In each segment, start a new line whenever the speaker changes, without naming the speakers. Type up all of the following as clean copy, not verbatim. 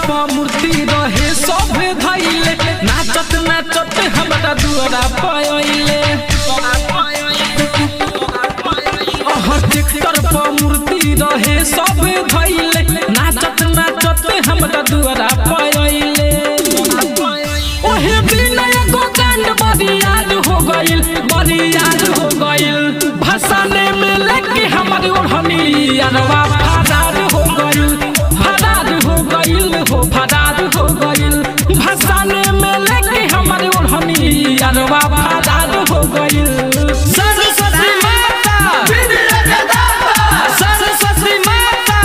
पर मूर्ति रहे सब धैले नाचत नाचत हमरा दुआरा पयले ट्रैक्टर पर मूर्ति रहे सब धैले नाचत नाचत हमरा दुआरा पयले ओहे बिना एको कांड बरियार हो गइल भसाने में लेके हमर ओढ़नी अरवा फरार हो गइल भसाने में लेके हमर ओढ़नी अरवा फरार हो गइल। सरस्वती माता सरस्वती माता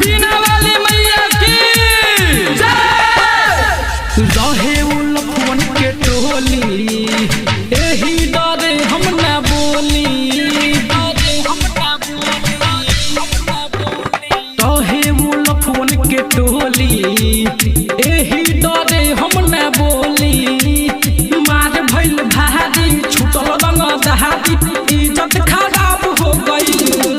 बीना वाली मैया की रहे उ लखवन के टोली एही डरे हम ना बोली रहे उ लखवन के टोली एही डरे हम ना बोली मार भइल भारी छुटल रंग दहादी इज्जत खराब हो गइल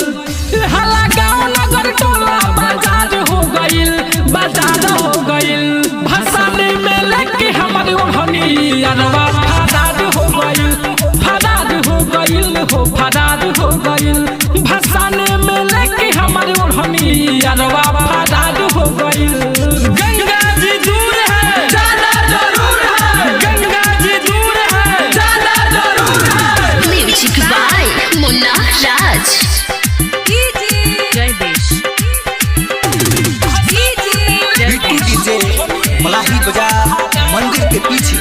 हला गाँव नगर टोला बाजार हो गइल भसाने में लेके हमर ओढ़नी अरवा फरार हो गइल भसाने में लेके हमर ओढ़नी अरवा फरार हो गइल। गंगा जी दूर है जाना जरूर है गंगा जी दूर है जाना जरूर है।
Music by Munna Raj
Bittu DJ Malahi Bazar मंदिर के पीछे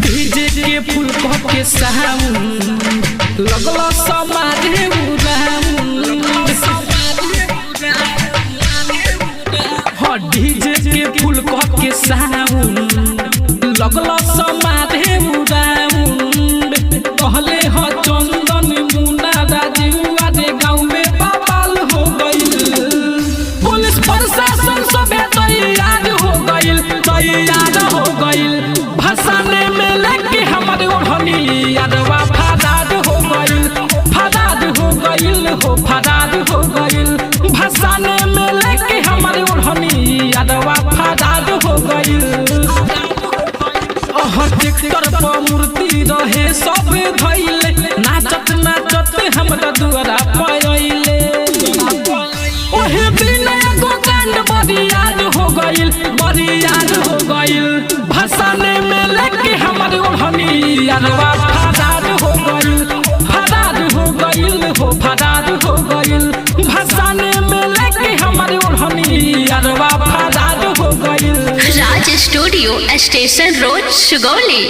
डीजे के फूल के साउंड लगला समारे डीजे के फूल के साउंड लगला समारे कहले ह चंदन मुन्ना राजुआ रे गाँव में बवाल हो गइल पुलिस प्रशासन सबे तैयार हो गइल भसाने में लेके हमर ओढ़नी अरवा फरार हो गइल भसाने में लेके हमर ओढ़नी अरवा फरार हो गइल ट्रैक्टर पर मूर्ति रहे सब धैले नाचत नाचत हमरा दुआरा पयले ओहे बिना एको कांड बरियार हो गइल भसाने में लेके हमर ओढ़नी अरवा फरार हो गइल भसाने में लेके हमर ओढ़नी अरवा फरार हो गइल।
राज स्टूडियो स्टेशन रोड सुगौली।